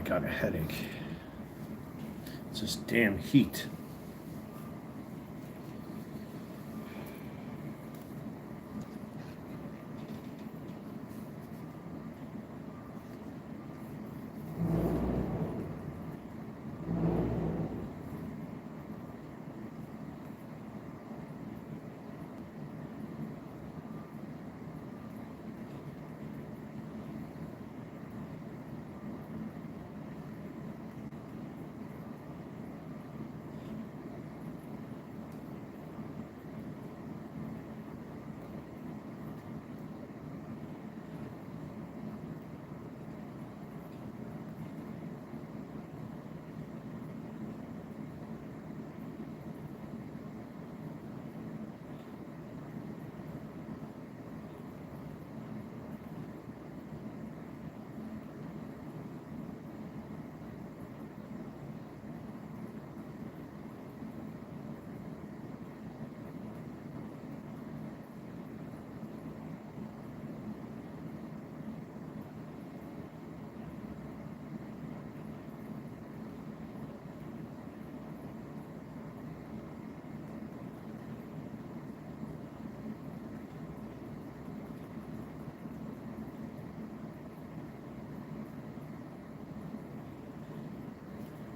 got a headache. It's this damn heat.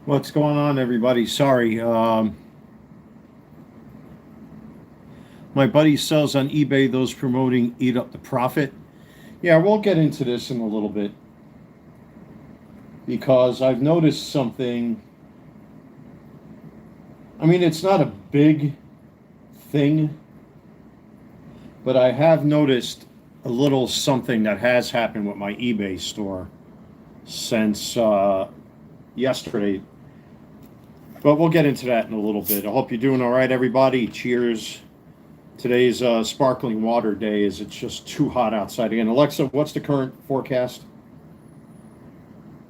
What's going on, everybody? Sorry. My buddy sells on eBay, those promoting eat up the profit. Yeah, we'll get into this in a little bit because I've noticed something. I mean, it's not a big thing, but I have noticed a little something that has happened with my eBay store since yesterday. But we'll get into that in a little bit. I hope you're doing all right, everybody. Cheers. Today's sparkling water day as it's just too hot outside again. Alexa, what's the current forecast?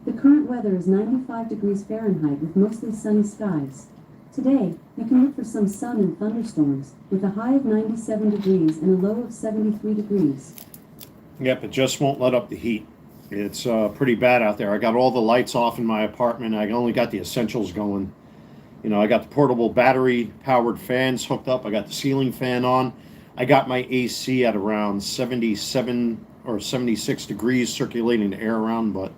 The current weather is 95 degrees Fahrenheit with mostly sunny skies. Today, you can look for some sun and thunderstorms with a high of 97 degrees and a low of 73 degrees. Yep, it just won't let up the heat. It's pretty bad out there. I got all the lights off in my apartment. I only got the essentials going. You know, I got the portable battery-powered fans hooked up. I got the ceiling fan on. I got my AC at around 77 or 76 degrees, circulating the air around. But,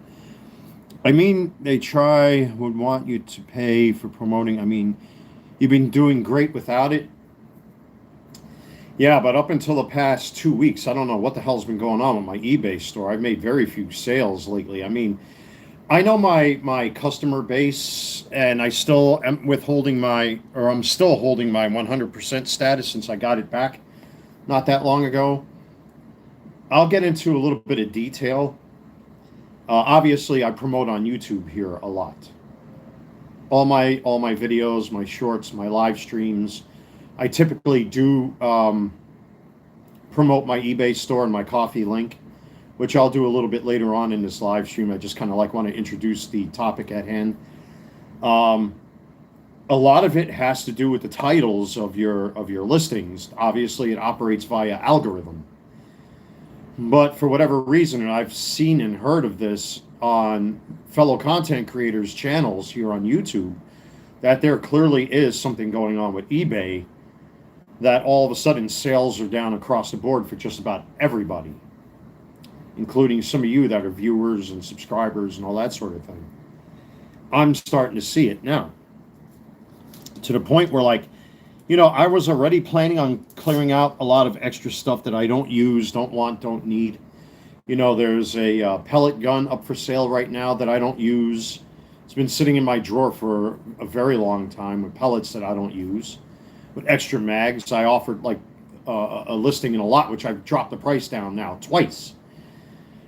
I mean, would want you to pay for promoting. I mean, you've been doing great without it. Yeah, but up until the past 2 weeks, I don't know what the hell's been going on with my eBay store. I've made very few sales lately. I mean, I know my customer base, and I still am I'm still holding my 100% status since I got it back not that long ago. I'll get into a little bit of detail. Obviously, I promote on YouTube here a lot. All my videos, my shorts, my live streams. I typically do promote my eBay store and my coffee link, which I'll do a little bit later on in this live stream. I just kind of want to introduce the topic at hand. A lot of it has to do with the titles of your listings. Obviously, it operates via algorithm. But for whatever reason, and I've seen and heard of this on fellow content creators' channels here on YouTube, that there clearly is something going on with eBay, that all of a sudden sales are down across the board for just about everybody, including some of you that are viewers and subscribers and all that sort of thing. I'm starting to see it now, to the point where, like, you know, I was already planning on clearing out a lot of extra stuff that I don't use, don't want, don't need. You know, there's a pellet gun up for sale right now that I don't use. It's been sitting in my drawer for a very long time with pellets that I don't use. With extra mags, I offered like a listing in a lot, which I've dropped the price down now twice.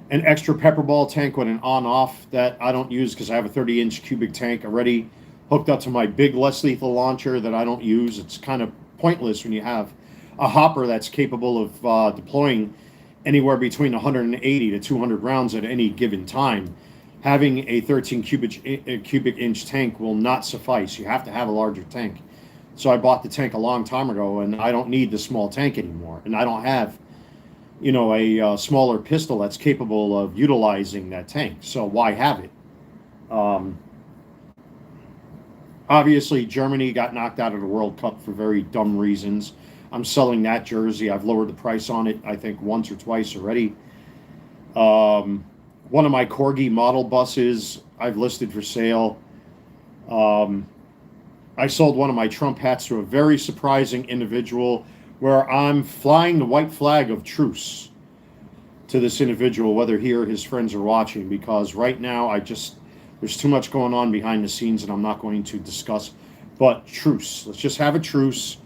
An extra pepper ball tank with an on-off that I don't use because I have a 30-inch cubic tank already hooked up to my big less lethal launcher that I don't use. It's kind of pointless when you have a hopper that's capable of deploying anywhere between 180 to 200 rounds at any given time. Having a 13 cubic inch tank will not suffice. You have to have a larger tank. So I bought the tank a long time ago, and I don't need the small tank anymore. And I don't have, you know, a smaller pistol that's capable of utilizing that tank. So why have it? Um, Obviously, Germany got knocked out of the World Cup for very dumb reasons. I'm selling that jersey. I've lowered the price on it, I think, once or twice already. Um, One of my Corgi model buses I've listed for sale. Um, I sold one of my Trump hats to a very surprising individual where I'm flying the white flag of truce to this individual, whether he or his friends are watching, because right now there's too much going on behind the scenes and I'm not going to discuss. But truce. Let's just have a truce.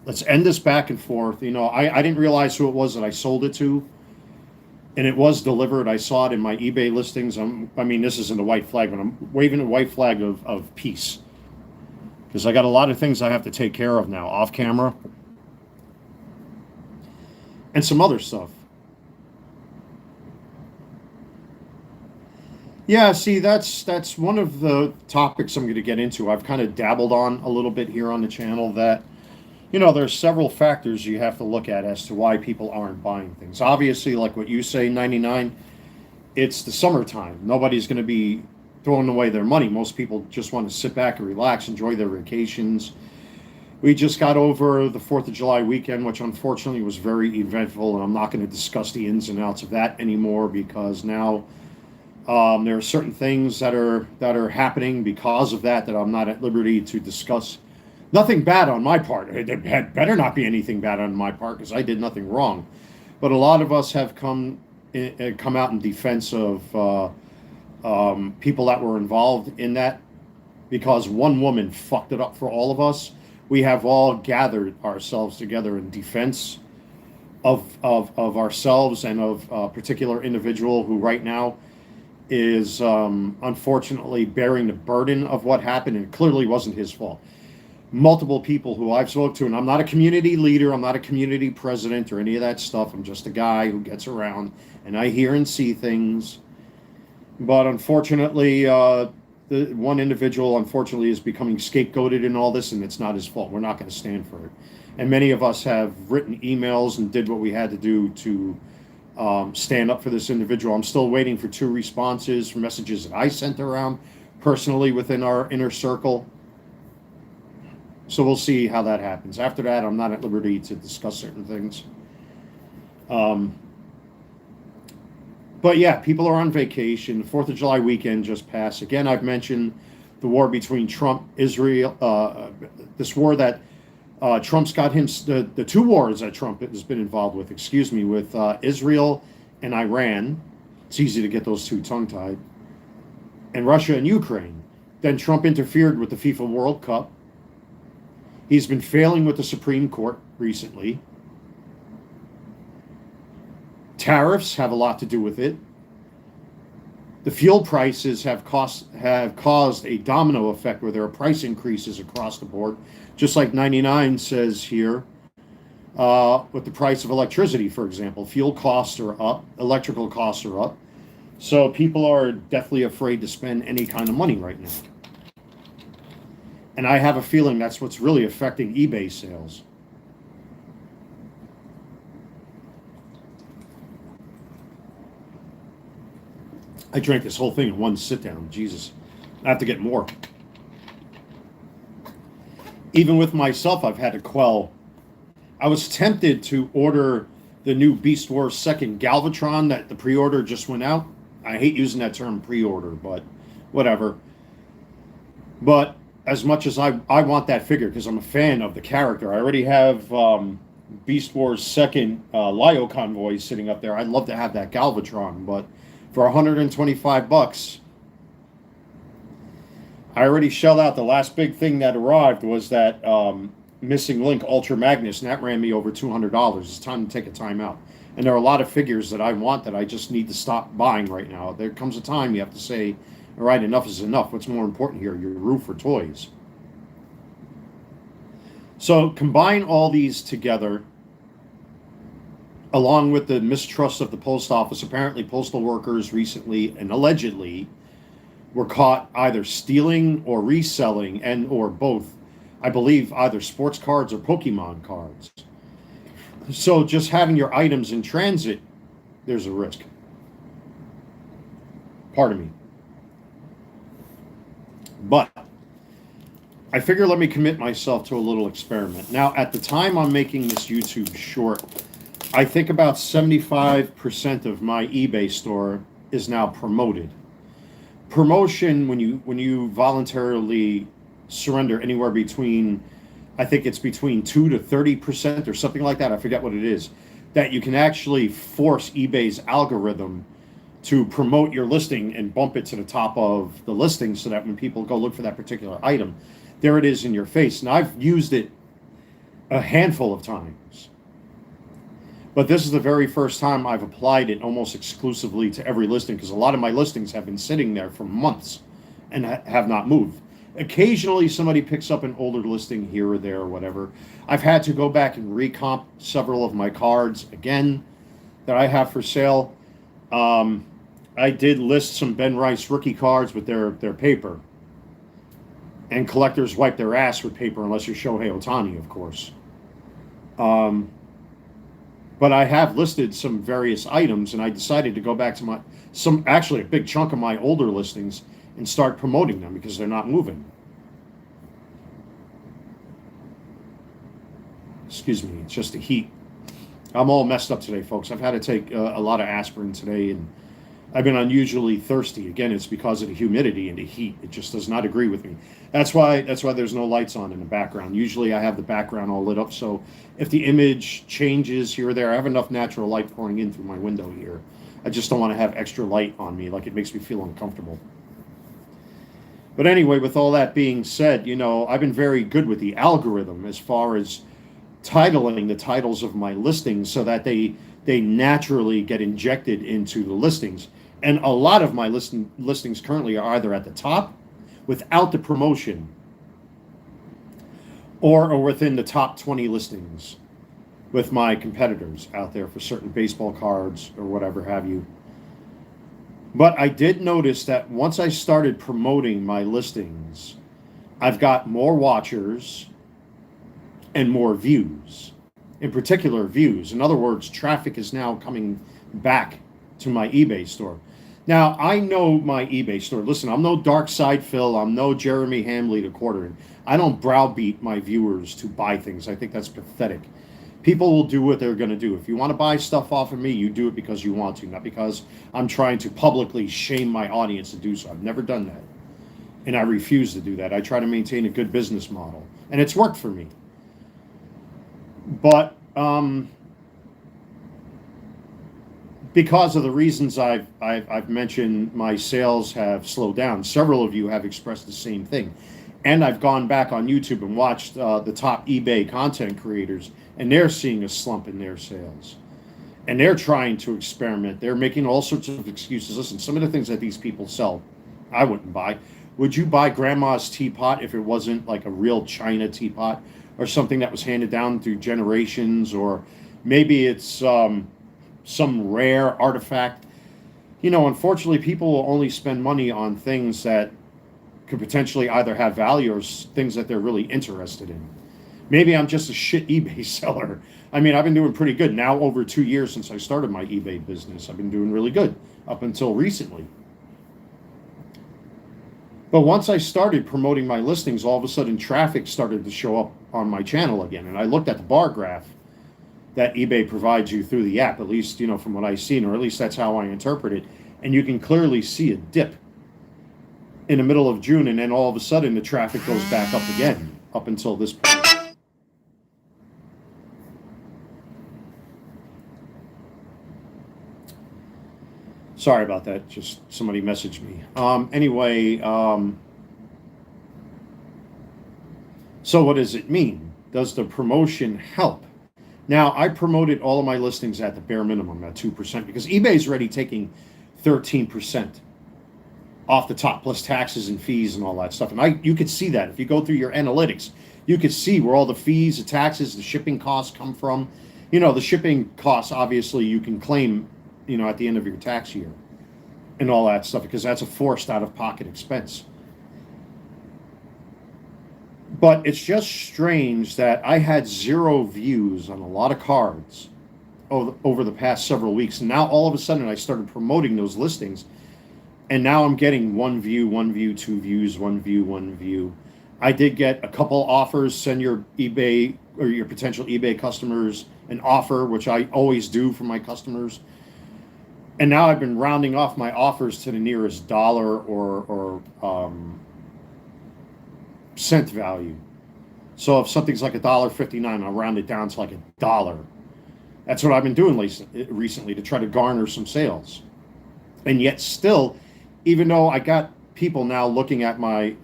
Let's end this back and forth. I didn't realize who it was that I sold it to, and it was delivered. I saw it in my eBay listings. This isn't a white flag, but I'm waving a white flag of peace, because I got a lot of things I have to take care of now off camera and some other stuff. Yeah, see, that's one of the topics I'm going to get into. I've kind of dabbled on a little bit here on the channel that, there's several factors you have to look at as to why people aren't buying things. Obviously, like what you say, 99, it's the summertime. Nobody's going to be throwing away their money. Most people just want to sit back and relax, enjoy their vacations. We just got over the 4th of July weekend, which unfortunately was very eventful, and I'm not going to discuss the ins and outs of that anymore, because now there are certain things that are happening because of that I'm not at liberty to discuss. Nothing bad on my part. It had better not be anything bad on my part, because I did nothing wrong. But a lot of us have come out in defense of people that were involved in that, because one woman fucked it up for all of us. We have all gathered ourselves together in defense of ourselves and of a particular individual who right now is unfortunately bearing the burden of what happened, and it clearly wasn't his fault. Multiple people who I've spoken to, and I'm not a community leader, I'm not a community president or any of that stuff. I'm just a guy who gets around and I hear and see things. But unfortunately, the one individual, unfortunately, is becoming scapegoated in all this, and it's not his fault. We're not going to stand for it. And many of us have written emails and did what we had to do to stand up for this individual. I'm still waiting for 2 responses for messages that I sent around personally within our inner circle. So we'll see how that happens. After that, I'm not at liberty to discuss certain things. But yeah, people are on vacation. The 4th of July weekend just passed. Again, I've mentioned the war between Trump, Israel, this war that Trump's got him, the 2 wars that Trump has been involved with, with Israel and Iran. It's easy to get those 2 tongue-tied. And Russia and Ukraine. Then Trump interfered with the FIFA World Cup. He's been failing with the Supreme Court recently. Tariffs have a lot to do with it. The fuel prices have caused a domino effect where there are price increases across the board, just like 99 says here, with the price of electricity, for example. Fuel costs are up, electrical costs are up. So people are definitely afraid to spend any kind of money right now. And I have a feeling that's what's really affecting eBay sales. I drank this whole thing in one sit down. Jesus. I have to get more. Even with myself, I've had to quell. I was tempted to order the new Beast Wars 2nd Galvatron that the pre-order just went out. I hate using that term pre-order, but whatever. But as much as I want that figure, because I'm a fan of the character, I already have Beast Wars 2nd Lyo Convoy sitting up there. I'd love to have that Galvatron, but for $125, I already shelled out. The last big thing that arrived was that Missing Link Ultra Magnus, and that ran me over $200. It's time to take a time out. And there are a lot of figures that I want that I just need to stop buying right now. There comes a time you have to say, all right, enough is enough. What's more important here, your roof or toys? So combine all these together, along with the mistrust of the post office. Apparently postal workers recently and allegedly were caught either stealing or reselling, and or both, I believe, either sports cards or Pokemon cards. So just having your items in transit, there's a risk. Pardon me. I figure let me commit myself to a little experiment. Now, at the time I'm making this YouTube short, I think about 75% of my eBay store is now promoted. Promotion, when you voluntarily surrender anywhere between, I think it's between 2 to 30% or something like that, I forget what it is, that you can actually force eBay's algorithm to promote your listing and bump it to the top of the listing so that when people go look for that particular item, there it is in your face. And I've used it a handful of times. But this is the very first time I've applied it almost exclusively to every listing, because a lot of my listings have been sitting there for months and have not moved. Occasionally somebody picks up an older listing here or there or whatever. I've had to go back and recomp several of my cards again that I have for sale. I did list some Ben Rice rookie cards with their paper. And collectors wipe their ass with paper unless you're Shohei Ohtani, of course. But I have listed some various items, and I decided to go back to actually a big chunk of my older listings and start promoting them because they're not moving. Excuse me, it's just the heat. I'm all messed up today, folks. I've had to take a lot of aspirin today, and I've been unusually thirsty. Again, it's because of the humidity and the heat. It just does not agree with me. That's why there's no lights on in the background. Usually I have the background all lit up, so if the image changes here or there, I have enough natural light pouring in through my window here. I just don't want to have extra light on me, like it makes me feel uncomfortable. But anyway, with all that being said, I've been very good with the algorithm as far as titling the titles of my listings so that they naturally get injected into the listings. And a lot of my listings currently are either at the top without the promotion or are within the top 20 listings with my competitors out there for certain baseball cards or whatever have you. But I did notice that once I started promoting my listings, I've got more watchers and more views. In particular, views. In other words, traffic is now coming back to my eBay store. Now, I know my eBay store. Listen, I'm no Dark Side Phil. I'm no Jeremy Hamley to quarter. I don't browbeat my viewers to buy things. I think that's pathetic. People will do what they're going to do. If you want to buy stuff off of me, you do it because you want to, not because I'm trying to publicly shame my audience to do so. I've never done that. And I refuse to do that. I try to maintain a good business model. And it's worked for me. But because of the reasons I've mentioned, my sales have slowed down. Several of you have expressed the same thing. And I've gone back on YouTube and watched the top eBay content creators, and they're seeing a slump in their sales. And they're trying to experiment. They're making all sorts of excuses. Listen, some of the things that these people sell, I wouldn't buy. Would you buy grandma's teapot if it wasn't like a real China teapot or something that was handed down through generations, or maybe it's some rare artifact? Unfortunately, people will only spend money on things that could potentially either have value or things that they're really interested in. Maybe I'm just a shit eBay seller. I mean, I've been doing pretty good now, over 2 years since I started my eBay business. I've been doing really good up until recently. But once I started promoting my listings, all of a sudden traffic started to show up on my channel again. And I looked at the bar graph that eBay provides you through the app, at least, from what I've seen, or at least that's how I interpret it. And you can clearly see a dip in the middle of June, and then all of a sudden the traffic goes back up again, up until this point. Sorry about that, just somebody messaged me. Anyway, so what does it mean? Does the promotion help? Now, I promoted all of my listings at the bare minimum at 2%, because eBay's already taking 13% off the top, plus taxes and fees and all that stuff. And you could see that. If you go through your analytics, you could see where all the fees, the taxes, the shipping costs come from. The shipping costs, obviously, you can claim, at the end of your tax year and all that stuff, because that's a forced out-of-pocket expense. But it's just strange that I had 0 views on a lot of cards over the past several weeks. And now all of a sudden I started promoting those listings. And now I'm getting 1 view, 2 views, 1 view, 1 view. I did get a couple offers. Send your eBay or your potential eBay customers an offer, which I always do for my customers. And now I've been rounding off my offers to the nearest dollar or cent value. So if something's like $1.59, I'll round it down to like $1. That's what I've been doing recently to try to garner some sales. And yet still, even though I got people now looking at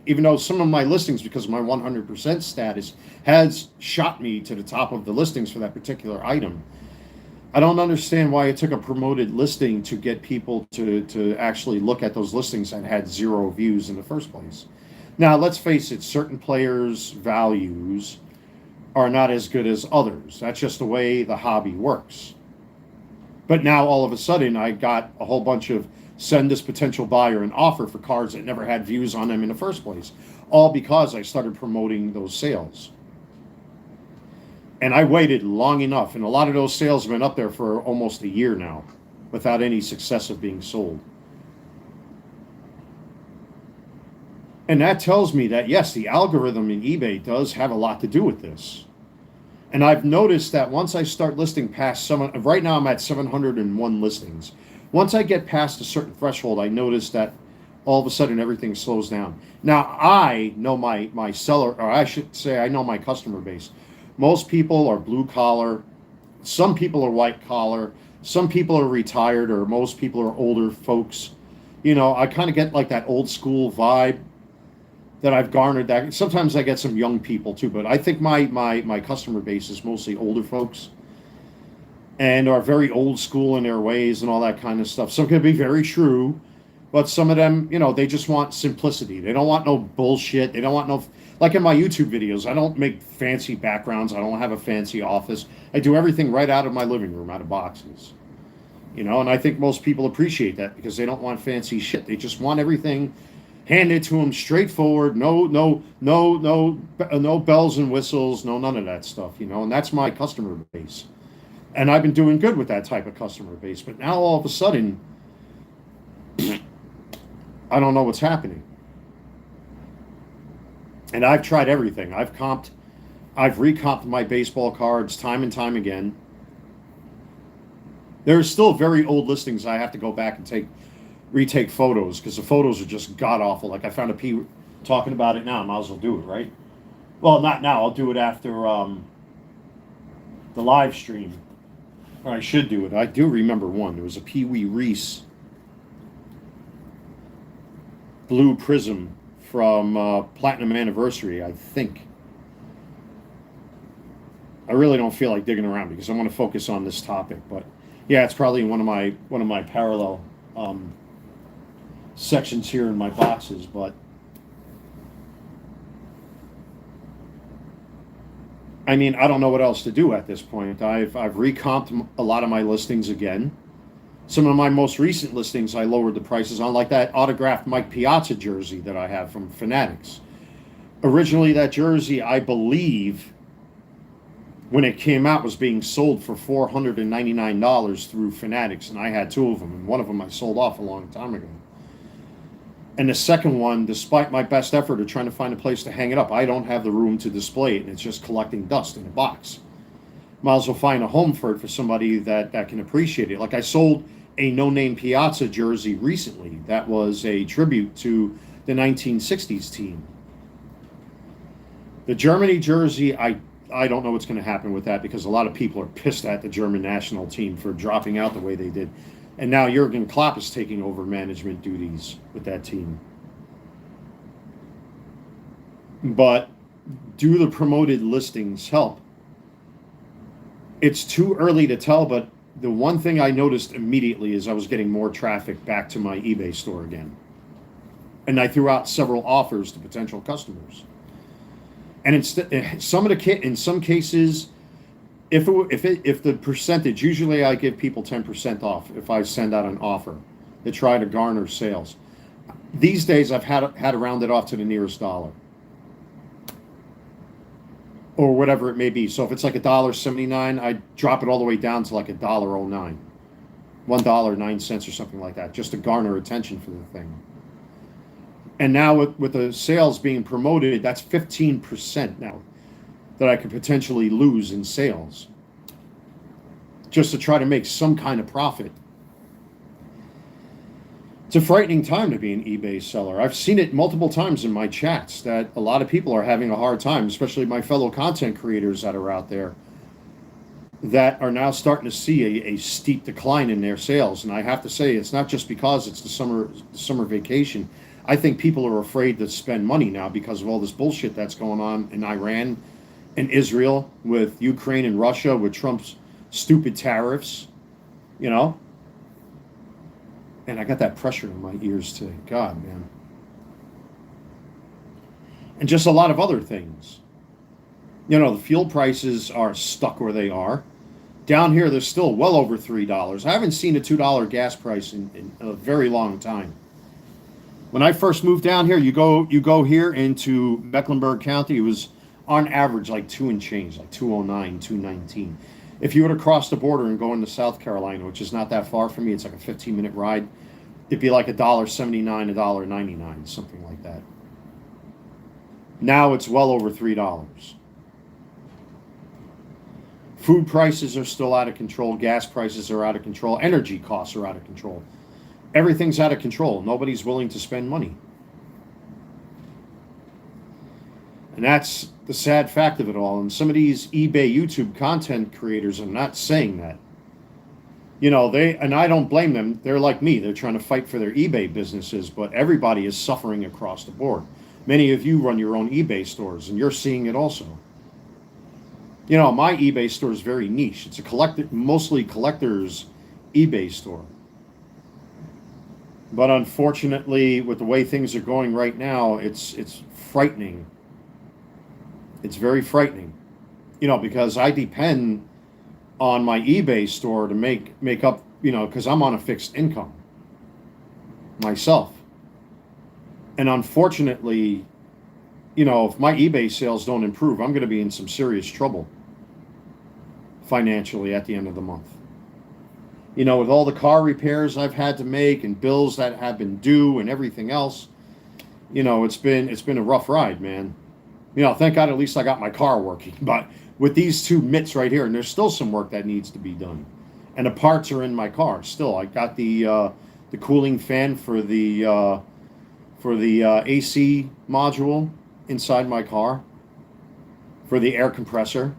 even though some of my listings, because of my 100% status, has shot me to the top of the listings for that particular item, I don't understand why it took a promoted listing to get people to actually look at those listings that had 0 views in the first place. Now, let's face it, certain players' values are not as good as others. That's just the way the hobby works. But now, all of a sudden, I got a whole bunch of send this potential buyer an offer for cards that never had views on them in the first place, all because I started promoting those sales. And I waited long enough, and a lot of those sales have been up there for almost a year now without any success of being sold. And that tells me that, yes, the algorithm in eBay does have a lot to do with this. And I've noticed that once I start listing past right now I'm at 701 listings. Once I get past a certain threshold, I notice that all of a sudden everything slows down. Now, I know my seller, or I should say I know my customer base. Most people are blue collar. Some people are white collar. Some people are retired, or most people are older folks. You know, I kind of get like that old school vibe that I've garnered. That sometimes I get some young people too, but I think my customer base is mostly older folks and are very old school in their ways and all that kind of stuff. Some can be very true, but some of them, you know, they just want simplicity. They don't want no bullshit. They don't want no, like in my YouTube videos, I don't make fancy backgrounds. I don't have a fancy office. I do everything right out of my living room, out of boxes. You know, and I think most people appreciate that because they don't want fancy shit. They just want everything handed to them straightforward. No bells and whistles. No, none of that stuff. You know, and that's my customer base. And I've been doing good with that type of customer base. But now all of a sudden, I don't know what's happening. And I've tried everything. I've recomped my baseball cards time and time again. There's still very old listings I have to go back and retake photos because the photos are just god awful. Like I found a P talking about it now. I might as well do it, right? Well, not now. I'll do it after the live stream. Or I should do it. I do remember one. There was a Pee Wee Reese blue prism from Platinum Anniversary, I think. I really don't feel like digging around because I want to focus on this topic, but yeah, it's probably one of my parallel sections here in my boxes. But I mean, I don't know what else to do at this point. I've recomped a lot of my listings again. Some of my most recent listings I lowered the prices on, like that autographed Mike Piazza jersey that I have from Fanatics. Originally, that jersey, I believe, when it came out, was being sold for $499 through Fanatics, and I had 2 of them, and one of them I sold off a long time ago. And the second one, despite my best effort of trying to find a place to hang it up, I don't have the room to display it, and it's just collecting dust in a box. Might as well find a home for it for somebody that can appreciate it. Like I sold a no-name Piazza jersey recently that was a tribute to the 1960s team. The Germany jersey, I don't know what's going to happen with that because a lot of people are pissed at the German national team for dropping out the way they did. And now Jurgen Klopp is taking over management duties with that team. But do the promoted listings help? It's too early to tell, but the one thing I noticed immediately is I was getting more traffic back to my eBay store again. And I threw out several offers to potential customers. And in some cases, if the percentage, usually I give people 10% off if I send out an offer to try to garner sales. These days I've had to round it off to the nearest dollar. Or whatever it may be. So if it's like $1.79, I drop it all the way down to like $1.09. $1.09 or something like that, just to garner attention for the thing. And now with the sales being promoted, that's 15% now that I could potentially lose in sales just to try to make some kind of profit. It's a frightening time to be an eBay seller. I've seen it multiple times in my chats that a lot of people are having a hard time, especially my fellow content creators that are out there that are now starting to see a steep decline in their sales. And I have to say, it's not just because it's the summer vacation. I think people are afraid to spend money now because of all this bullshit that's going on in Iran and Israel, with Ukraine and Russia, with Trump's stupid tariffs, you know? And I got that pressure in my ears today. God, man. And just a lot of other things. You know, the fuel prices are stuck where they are. Down here, they're still well over $3. I haven't seen a $2 gas price in a very long time. When I first moved down here, you go here into Mecklenburg County, it was on average like 2 and change, like 209, 219. If you were to cross the border and go into South Carolina, which is not that far from me, it's like a 15-minute ride, it'd be like $1.79, $1.99, something like that. Now it's well over $3. Food prices are still out of control. Gas prices are out of control. Energy costs are out of control. Everything's out of control. Nobody's willing to spend money. And that's the sad fact of it all. And some of these eBay YouTube content creators are not saying that. You know, and I don't blame them. They're like me. They're trying to fight for their eBay businesses, but everybody is suffering across the board. Many of you run your own eBay stores, and you're seeing it also. You know, my eBay store is very niche. It's a mostly collectors eBay store. But unfortunately, with the way things are going right now, it's frightening. It's very frightening. You know, because I depend on my eBay store to make up, you know, because I'm on a fixed income myself. And unfortunately, you know, if my eBay sales don't improve, I'm going to be in some serious trouble financially at the end of the month. You know, with all the car repairs I've had to make and bills that have been due and everything else, you know, it's been a rough ride, man. You know, thank God at least I got my car working. But with these two mitts right here, and there's still some work that needs to be done, and the parts are in my car still. I got the cooling fan for the AC module inside my car, for the air compressor,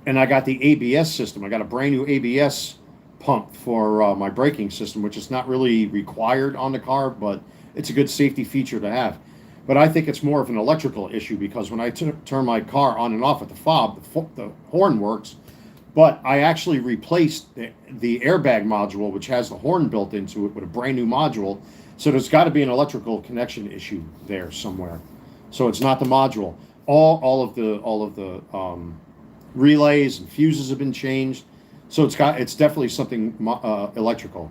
and I got the ABS system. I got a brand new ABS pump for my braking system, which is not really required on the car, but it's a good safety feature to have. But I think it's more of an electrical issue, because when I turn my car on and off with the fob, the horn works. But I actually replaced the airbag module, which has the horn built into it, with a brand new module. So there's got to be an electrical connection issue there somewhere. So it's not the module. All of the relays and fuses have been changed. So it's definitely something electrical.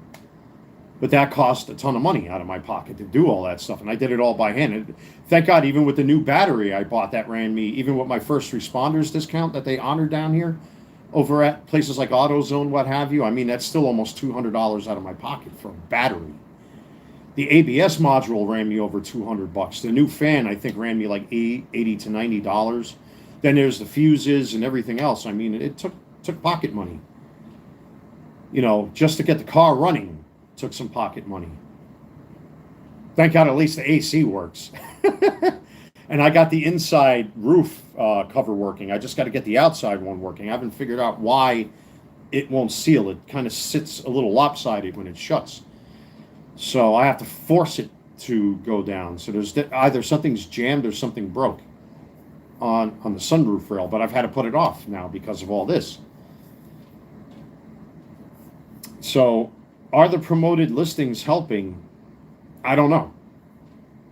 But that cost a ton of money out of my pocket to do all that stuff. And I did it all by hand. And thank God, even with the new battery I bought that ran me, even with my first responders discount that they honored down here over at places like AutoZone, what have you. I mean, that's still almost $200 out of my pocket for a battery. The ABS module ran me over $200. The new fan, I think, ran me like $80 to $90. Then there's the fuses and everything else. I mean, it took pocket money. You know, just to get the car running took some pocket money. Thank God at least the AC works. And I got the inside roof cover working. I just got to get the outside one working. I haven't figured out why it won't seal. It kind of sits a little lopsided when it shuts. So I have to force it to go down. So there's either something's jammed or something broke on the sunroof rail. But I've had to put it off now because of all this. So are the promoted listings helping? I don't know.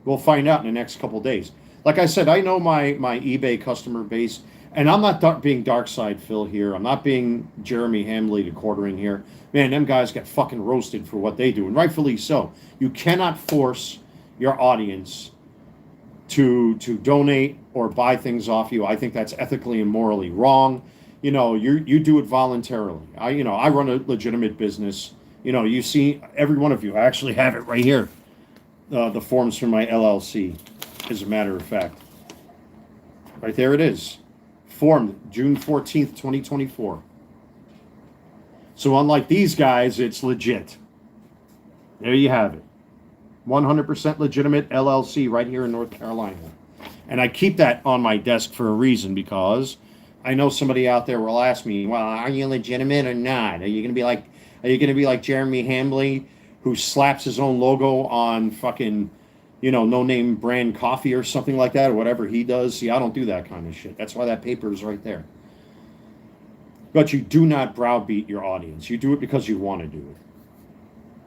We'll find out in the next couple days. Like I said, I know my eBay customer base, and I'm not being dark side Phil here. I'm not being Jeremy Hamley to quartering here. Man, them guys get fucking roasted for what they do, and rightfully so. You cannot force your audience to donate or buy things off you. I think that's ethically and morally wrong. You know, you do it voluntarily. I run a legitimate business. You know, you see every one of you. I actually have it right here. the forms for my LLC, as a matter of fact. Right there it is. Formed June 14th, 2024. So unlike these guys, it's legit. There you have it. 100% legitimate LLC right here in North Carolina. And I keep that on my desk for a reason, because I know somebody out there will ask me, well, are you legitimate or not? Are you going to be like Jeremy Hambley, who slaps his own logo on fucking, no name brand coffee or something like that, or whatever he does? See, I don't do that kind of shit. That's why that paper is right there. But you do not browbeat your audience. You do it because you want to do it.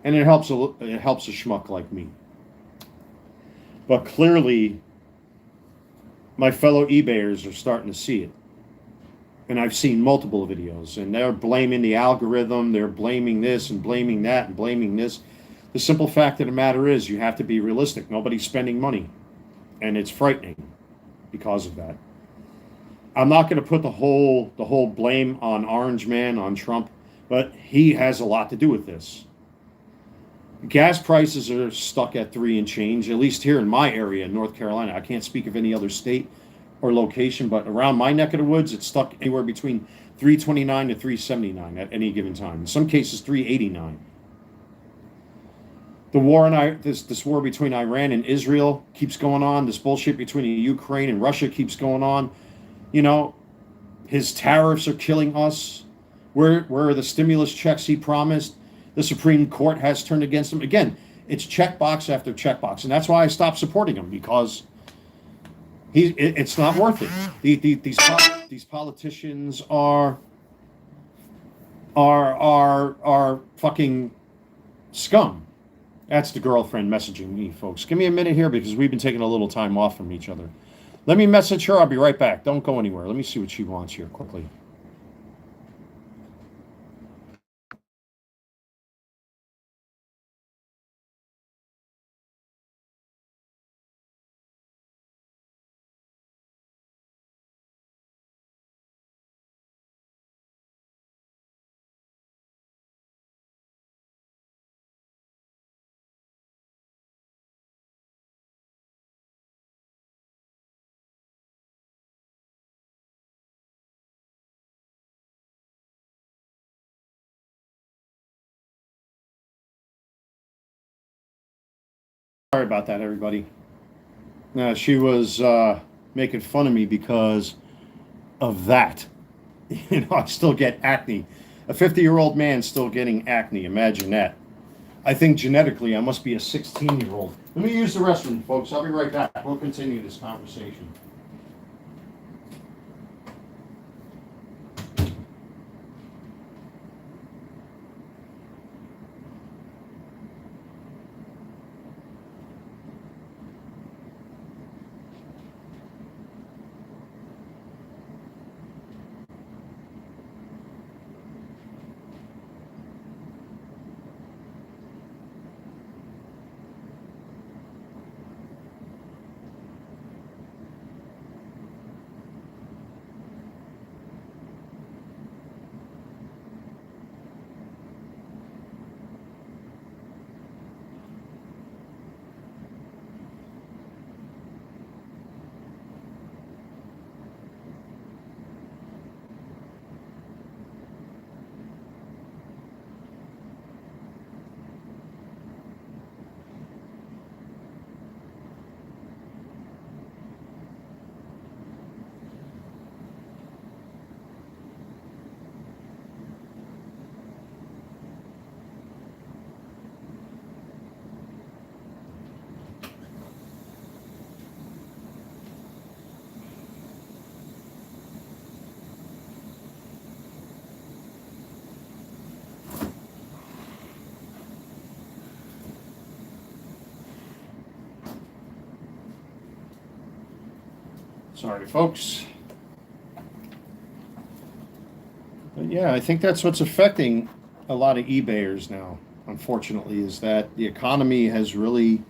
And it helps a schmuck like me. But clearly, my fellow eBayers are starting to see it. And I've seen multiple videos, and they're blaming the algorithm, they're blaming this and blaming that and blaming this. The simple fact of the matter is, you have to be realistic. Nobody's spending money. And it's frightening because of that. I'm not going to put the whole blame on Orange Man, on Trump, but he has a lot to do with this. Gas prices are stuck at 3 and change, at least here in my area, in North Carolina. I can't speak of any other state or location, but around my neck of the woods, it's stuck anywhere between $3.29 to $3.79 at any given time. In some cases, $3.89. The war in this war between Iran and Israel keeps going on. This bullshit between Ukraine and Russia keeps going on. His tariffs are killing us. Where are the stimulus checks he promised? The Supreme Court has turned against him. Again, it's checkbox after checkbox. And that's why I stopped supporting him, because it's not worth it. These politicians are fucking scum. That's the girlfriend messaging me, folks. Give me a minute here, because we've been taking a little time off from each other. Let me message her. I'll be right back. Don't go anywhere. Let me see what she wants here quickly. Sorry about that, everybody. She was making fun of me because of that. I still get acne. A 50-year-old man still getting acne. Imagine that. I think genetically I must be a 16-year-old. Let me use the restroom, folks. I'll be right back. We'll continue this conversation. Sorry, folks. But yeah, I think that's what's affecting a lot of eBayers now, unfortunately, is that the economy has really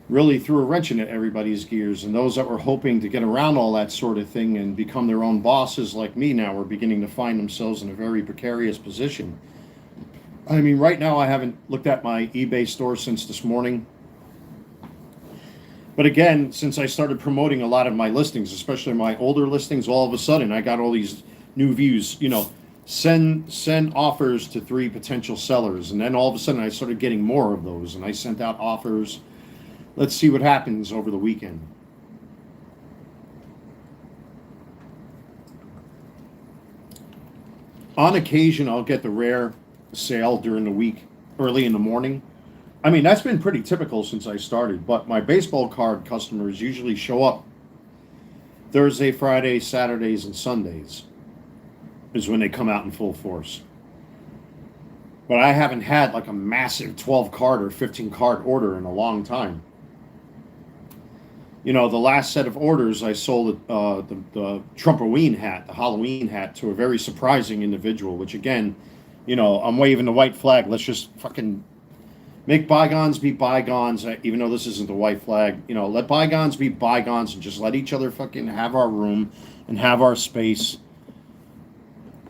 threw a wrench in everybody's gears. And those that were hoping to get around all that sort of thing and become their own bosses like me now are beginning to find themselves in a very precarious position. I mean, right now I haven't looked at my eBay store since this morning. But again, since I started promoting a lot of my listings, especially my older listings, all of a sudden I got all these new views, send offers to 3 potential sellers. And then all of a sudden I started getting more of those, and I sent out offers. Let's see what happens over the weekend. On occasion, I'll get the rare sale during the week, early in the morning. I mean, that's been pretty typical since I started, but my baseball card customers usually show up Thursday, Friday, Saturdays, and Sundays is when they come out in full force. But I haven't had like a massive 12 card or 15 card order in a long time. The last set of orders I sold the Trumpoween hat, the Halloween hat, to a very surprising individual, which again, I'm waving the white flag. Let's just fucking make bygones be bygones, even though this isn't the white flag. Let bygones be bygones and just let each other fucking have our room and have our space.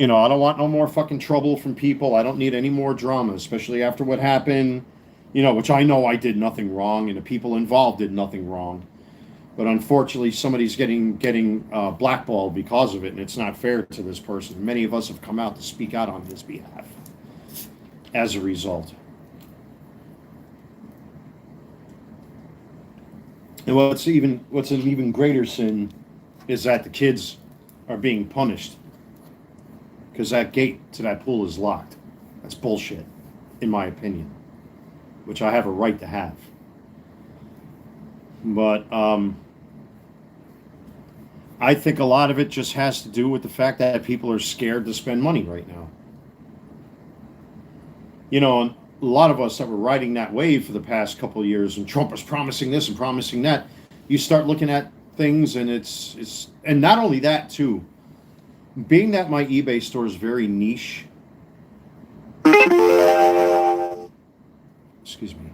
I don't want no more fucking trouble from people. I don't need any more drama, especially after what happened, which I know I did nothing wrong and the people involved did nothing wrong. But unfortunately, somebody's getting blackballed because of it, and it's not fair to this person. Many of us have come out to speak out on his behalf as a result. And what's an even greater sin is that the kids are being punished because that gate to that pool is locked. That's bullshit, in my opinion, which I have a right to have. But I think a lot of it just has to do with the fact that people are scared to spend money right now. And a lot of us that were riding that wave for the past couple of years, and Trump was promising this and promising that, you start looking at things, and it's and not only that too, being that my eBay store is very niche. Excuse me.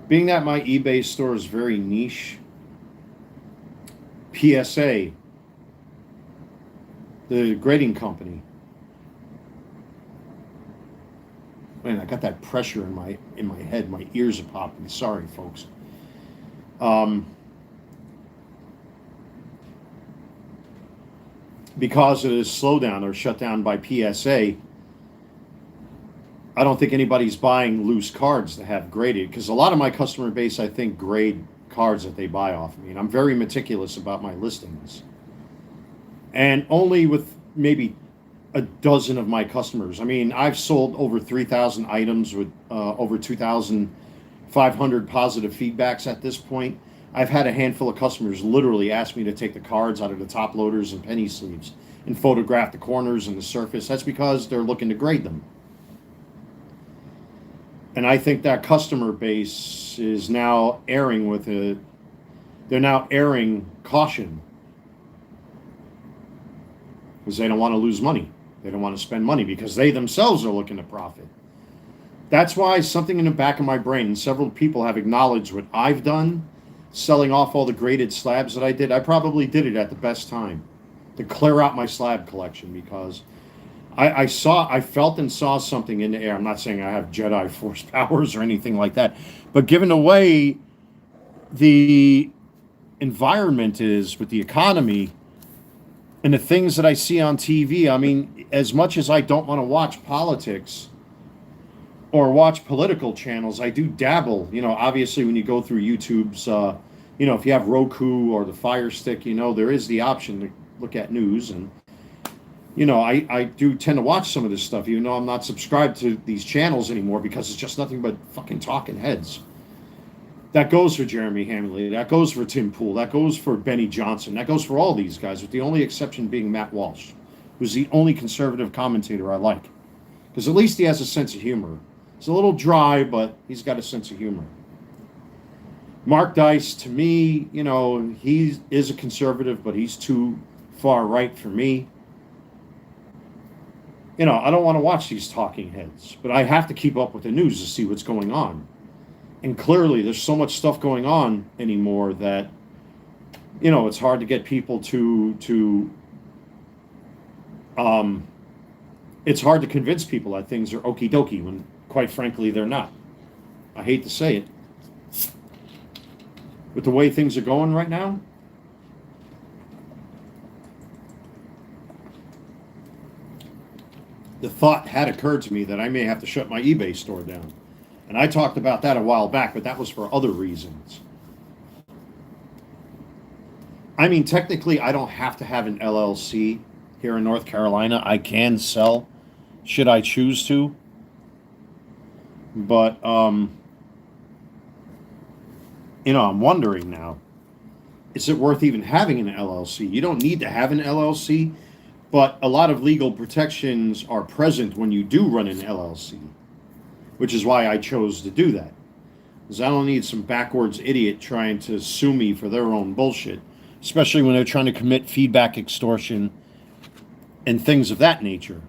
Being that my eBay store is very niche, PSA, the grading company. Man, I got that pressure in my head. My ears are popping. Sorry, folks. Because of this slowdown or shutdown by PSA, I don't think anybody's buying loose cards to have graded, because a lot of my customer base, I think, grade cards that they buy off me. And I'm very meticulous about my listings. And only with maybe a dozen of my customers. I mean, I've sold over 3,000 items with over 2,500 positive feedbacks at this point. I've had a handful of customers literally ask me to take the cards out of the top loaders and penny sleeves and photograph the corners and the surface. That's because they're looking to grade them. And I think that customer base is now erring with it. They're now erring caution because they don't want to lose money. They don't want to spend money because they themselves are looking to profit. That's why something in the back of my brain, and several people have acknowledged what I've done, selling off all the graded slabs that I did. I probably did it at the best time to clear out my slab collection, because I felt and saw something in the air. I'm not saying I have Jedi Force powers or anything like that, but given the way the environment is with the economy and the things that I see on TV, I mean, as much as I don't want to watch politics or watch political channels, I do dabble. Obviously when you go through YouTube's, if you have Roku or the Fire Stick, there is the option to look at news. And I do tend to watch some of this stuff, even though I'm not subscribed to these channels anymore, because it's just nothing but fucking talking heads. That goes for Jeremy Hamley. That goes for Tim Pool. That goes for Benny Johnson. That goes for all these guys, with the only exception being Matt Walsh, who's the only conservative commentator I like. Because at least he has a sense of humor. It's a little dry, but he's got a sense of humor. Mark Dice, to me, he is a conservative, but he's too far right for me. I don't want to watch these talking heads, but I have to keep up with the news to see what's going on. And clearly, there's so much stuff going on anymore that, it's hard to get people to it's hard to convince people that things are okie dokie when, quite frankly, they're not. I hate to say it. With the way things are going right now, the thought had occurred to me that I may have to shut my eBay store down. And I talked about that a while back, but that was for other reasons. I mean, technically, I don't have to have an LLC here in North Carolina. I can sell, should I choose to. But, you know, I'm wondering now, is it worth even having an LLC? You don't need to have an LLC, but a lot of legal protections are present when you do run an LLC, which is why I chose to do that. Because I don't need some backwards idiot trying to sue me for their own bullshit, especially when they're trying to commit feedback extortion and things of that nature.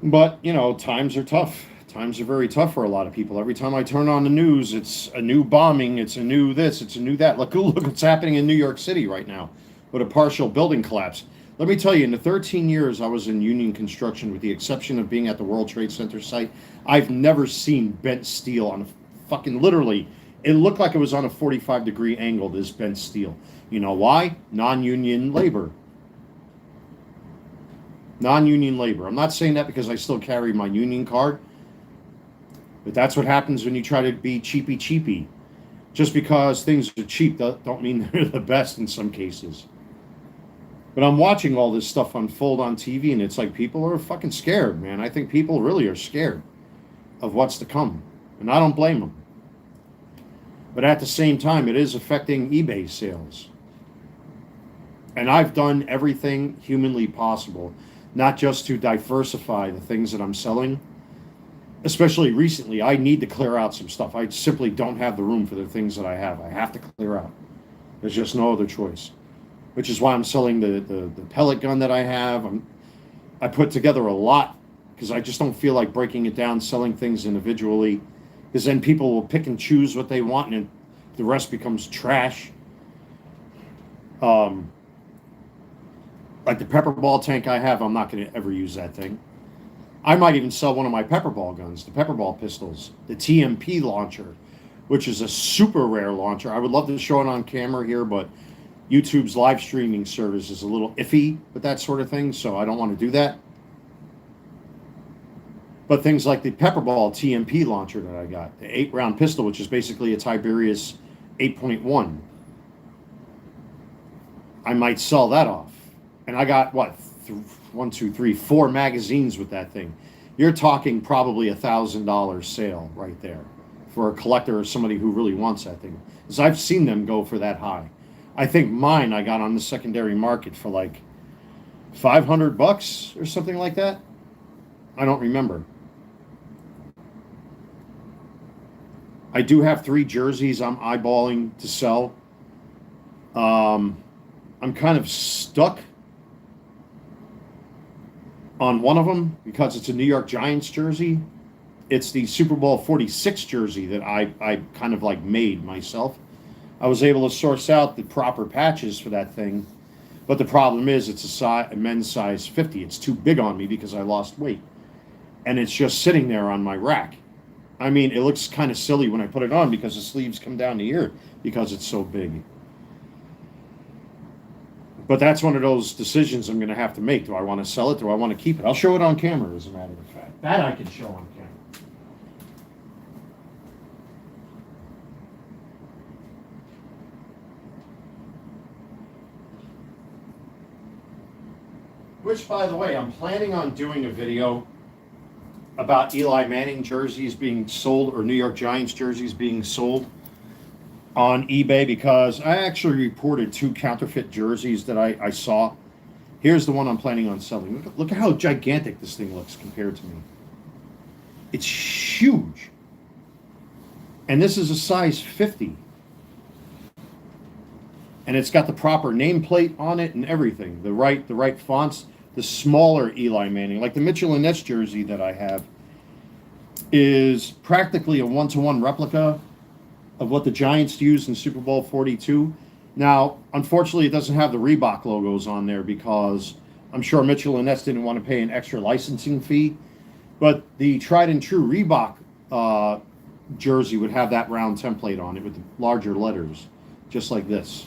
But, you know, times are tough. Times are very tough for a lot of people. Every time I turn on the news, it's a new bombing, it's a new this, it's a new that. Look what's happening in New York City right now with a partial building collapse. Let me tell you, in the 13 years I was in union construction, with the exception of being at the World Trade Center site, I've never seen bent steel on a fucking, literally, it looked like it was on a 45-degree angle, this bent steel. You know why? Non-union labor. Non-union labor. I'm not saying that because I still carry my union card, but that's what happens when you try to be cheapy. Just because things are cheap don't mean they're the best in some cases. But I'm watching all this stuff unfold on TV, and it's like people are fucking scared, man. I think people really are scared of what's to come, and I don't blame them. But at the same time, it is affecting eBay sales. And I've done everything humanly possible, not just to diversify the things that I'm selling. Especially recently, I need to clear out some stuff. I simply don't have the room for the things that I have. I have to clear out. There's just no other choice. Which is why I'm selling the pellet gun that I have. I put together a lot because I just don't feel like breaking it down, selling things individually. Because then people will pick and choose what they want, and the rest becomes trash. Like the pepper ball tank I have, I'm not going to ever use that thing. I might even sell one of my pepper ball guns, the pepper ball pistols, the TMP launcher, which is a super rare launcher. I would love to show it on camera here, but YouTube's live streaming service is a little iffy with that sort of thing, so I don't want to do that. But things like the pepper ball TMP launcher that I got, the 8-round pistol, which is basically a Tiberius 8.1, I might sell that off. And I got, what, 4 magazines with that thing. You're talking probably $1,000 sale right there for a collector or somebody who really wants that thing. Because I've seen them go for that high. I think mine I got on the secondary market for like $500 or something like that. I don't remember. I do have 3 jerseys I'm eyeballing to sell. I'm kind of stuck on one of them because it's a New York Giants jersey. It's the Super Bowl 46 jersey that I kind of like made myself. I was able to source out the proper patches for that thing, but the problem is it's a men's size 50. It's too big on me because I lost weight, and it's just sitting there on my rack. I mean, it looks kind of silly when I put it on because the sleeves come down to here because it's so big. But that's one of those decisions I'm going to have to make. Do I want to sell it? Do I want to keep it? I'll show it on camera, as a matter of fact. That I can show on camera. Which, by the way, I'm planning on doing a video about Eli Manning jerseys being sold, or New York Giants jerseys being sold on eBay, because I actually reported 2 counterfeit jerseys that I saw. Here's the one I'm planning on selling. Look at how gigantic this thing looks compared to me. It's huge. And this is a size 50. And it's got the proper nameplate on it and everything. The right fonts. The smaller Eli Manning, like the Mitchell and Ness jersey that I have, is practically a 1-to-1 replica of what the Giants used in Super Bowl 42. Now, unfortunately, it doesn't have the Reebok logos on there because I'm sure Mitchell and Ness didn't want to pay an extra licensing fee. But the tried and true Reebok jersey would have that round template on it with the larger letters, just like this.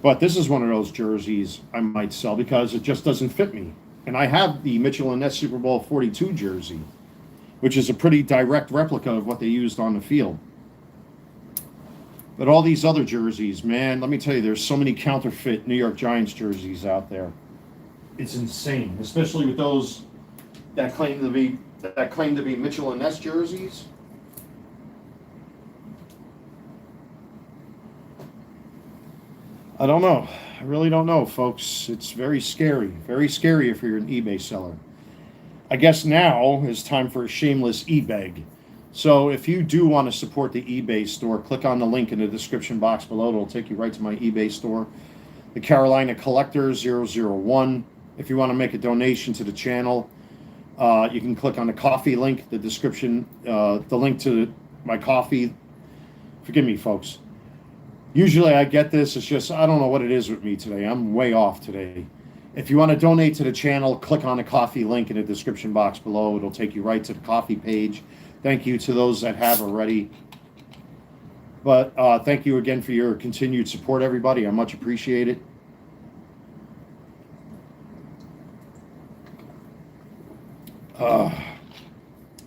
But this is one of those jerseys I might sell because it just doesn't fit me. And I have the Mitchell and Ness Super Bowl 42 jersey, which is a pretty direct replica of what they used on the field. But all these other jerseys, man, let me tell you, there's so many counterfeit New York Giants jerseys out there. It's insane, especially with those that claim to be Mitchell and Ness jerseys. I don't know. I really don't know, folks. It's very scary if you're an eBay seller. I guess now is time for a shameless e-beg. So if you do want to support the eBay store, click on the link in the description box below. It'll take you right to my eBay store. The Carolina Collector 001. If you want to make a donation to the channel, you can click on the coffee link, the description, the link to my coffee. Forgive me, folks. Usually I get this. It's just, I don't know what it is with me today. I'm way off today. If you want to donate to the channel, click on the coffee link in the description box below. It'll take you right to the coffee page. Thank you to those that have already. But thank you again for your continued support, everybody. I much appreciate it.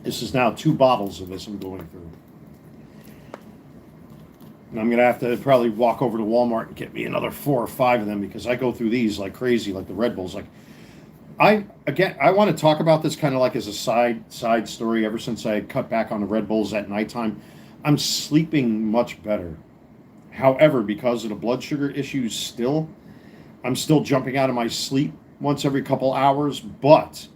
This is now 2 bottles of this I'm going through. And I'm going to have to probably walk over to Walmart and get me another 4 or 5 of them because I go through these like crazy, like the Red Bulls. Like, I want to talk about this kind of like as a side story. Ever since I cut back on the Red Bulls at nighttime, I'm sleeping much better. However, because of the blood sugar issues still, I'm still jumping out of my sleep once every couple hours, but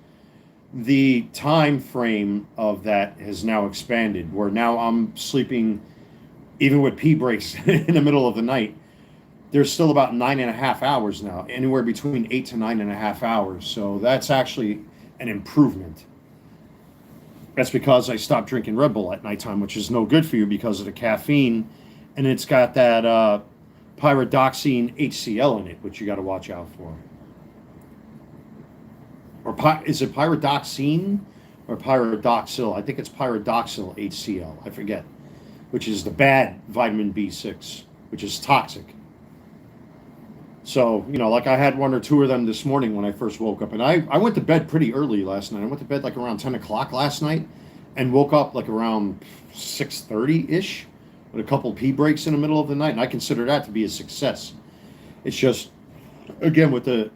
the time frame of that has now expanded where now I'm sleeping even with pee breaks in the middle of the night. There's still about 9.5 hours now, anywhere between 8 to 9.5 hours. So that's actually an improvement. That's because I stopped drinking Red Bull at nighttime, which is no good for you because of the caffeine. And it's got that pyridoxine HCl in it, which you got to watch out for. Or is it pyridoxine or pyridoxyl? I think it's pyridoxyl HCl. I forget. Which is the bad vitamin B6, which is toxic. So, like I had 1 or 2 of them this morning when I first woke up. And I went to bed pretty early last night. I went to bed like around 10 o'clock last night and woke up like around 6:30-ish with a couple pee breaks in the middle of the night. And I consider that to be a success. It's just, again, with the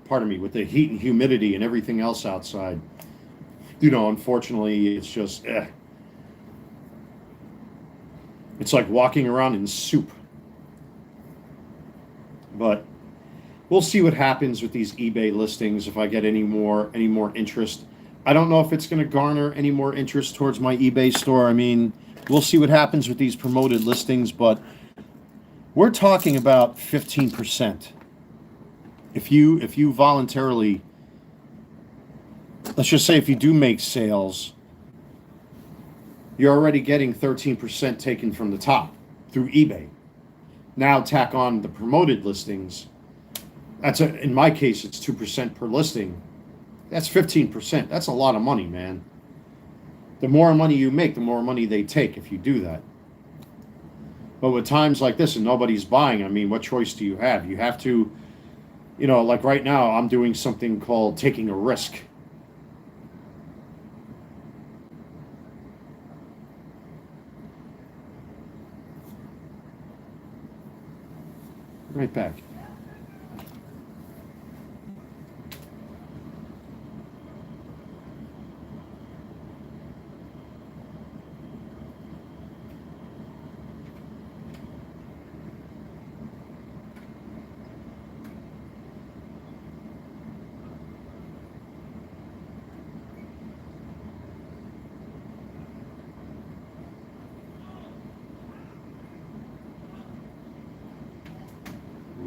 heat and humidity and everything else outside, unfortunately, it's just, It's like walking around in soup. But we'll see what happens with these eBay listings if I get any more interest. I don't know if it's going to garner any more interest towards my eBay store. I mean, we'll see what happens with these promoted listings, but we're talking about 15%. If you voluntarily, let's just say if you do make sales, you're already getting 13% taken from the top through eBay. Now tack on the promoted listings. In my case, it's 2% per listing. That's 15%. That's a lot of money, man. The more money you make, the more money they take if you do that. But with times like this and nobody's buying, I mean, what choice do you have? You have to, like right now, I'm doing something called taking a risk. Right back.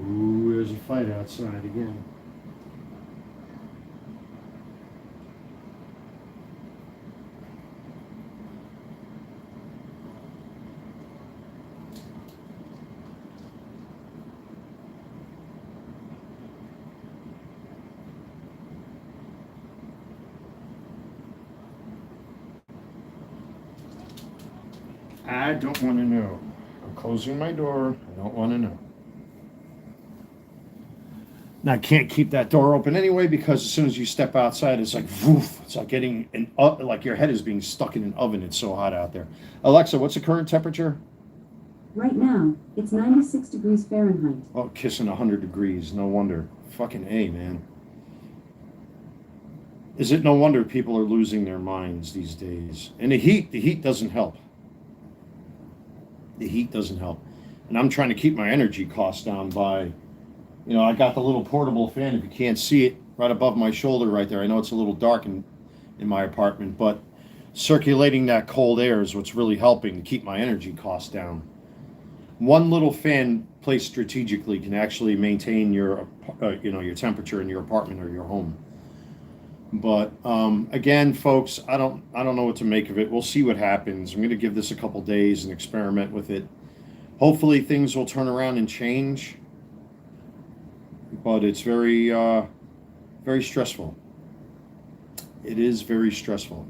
Ooh, there's a fight outside again. I don't want to know. I'm closing my door. I don't want to know. Now, I can't keep that door open anyway because as soon as you step outside, it's like woof. It's like getting like your head is being stuck in an oven. It's so hot out there. Alexa, what's the current temperature? Right now, it's 96 degrees Fahrenheit. Oh, kissing 100 degrees. No wonder. Fucking A, man. Is it no wonder people are losing their minds these days? And the heat doesn't help. The heat doesn't help. And I'm trying to keep my energy costs down by, I got the little portable fan. If you can't see it, right above my shoulder right there. I know it's a little dark in my apartment, but circulating that cold air is what's really helping to keep my energy costs down. One little fan placed strategically can actually maintain your temperature in your apartment or your home. But again, folks, I don't know what to make of it. We'll see what happens. I'm going to give this a couple days and experiment with it. Hopefully, things will turn around and change. But it's very, very stressful. It is very stressful.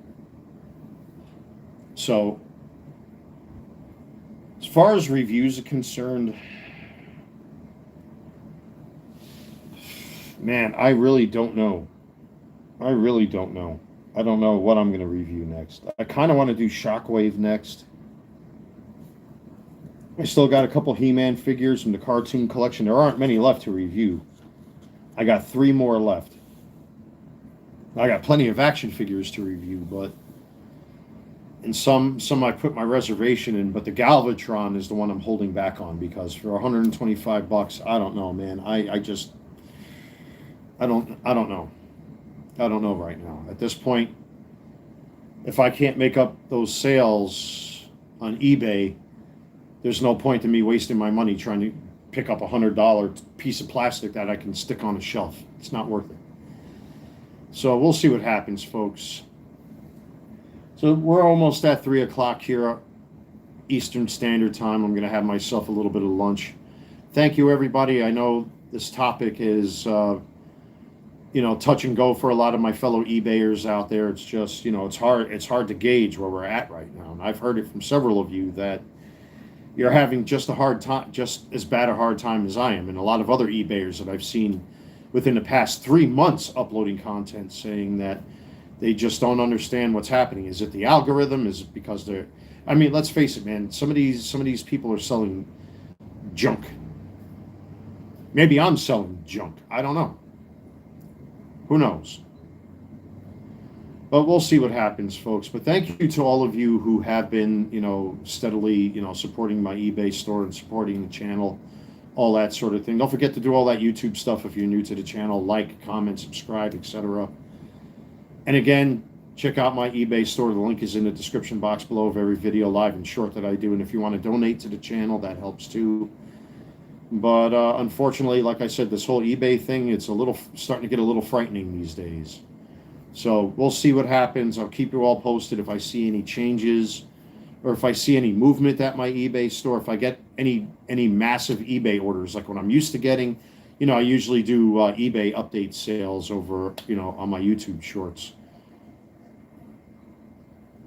So, as far as reviews are concerned, man, I really don't know. I really don't know. I don't know what I'm going to review next. I kind of want to do Shockwave next. I still got a couple He-Man figures from the cartoon collection. There aren't many left to review. I got 3 more left. I got plenty of action figures to review, but and some I put my reservation in, but the Galvatron is the one I'm holding back on because for $125, I don't know, man. I don't know. I don't know right now. At this point, if I can't make up those sales on eBay, there's no point to me wasting my money trying to pick up $100 piece of plastic that I can stick on a shelf. It's not worth it. So we'll see what happens, folks. So we're almost at 3 o'clock here, Eastern Standard Time. I'm going to have myself a little bit of lunch. Thank you, everybody. I know this topic is, touch and go for a lot of my fellow eBayers out there. It's just, it's hard to gauge where we're at right now. And I've heard it from several of you that you're having just as bad a hard time as I am. And a lot of other eBayers that I've seen within the past 3 months uploading content saying that they just don't understand what's happening. Is it the algorithm? Is it because let's face it, man, some of these people are selling junk. Maybe I'm selling junk. I don't know. Who knows? But we'll see what happens, folks. But thank you to all of you who have been, steadily, supporting my eBay store and supporting the channel, all that sort of thing. Don't forget to do all that YouTube stuff if you're new to the channel. Like, comment, subscribe, etc. And again, check out my eBay store. The link is in the description box below of every video, live and short, that I do. And if you want to donate to the channel, that helps too. But unfortunately, like I said, this whole eBay thing, it's starting to get a little frightening these days. So we'll see what happens. I'll keep you all posted if I see any changes or if I see any movement at my eBay store. If I get any massive eBay orders, like what I'm used to getting, I usually do eBay update sales over, on my YouTube shorts.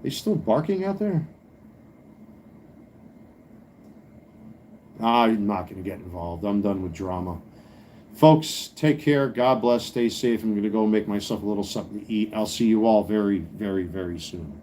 They still barking out there? I'm not going to get involved. I'm done with drama. Folks, take care. God bless. Stay safe. I'm going to go make myself a little something to eat. I'll see you all very, very, very soon.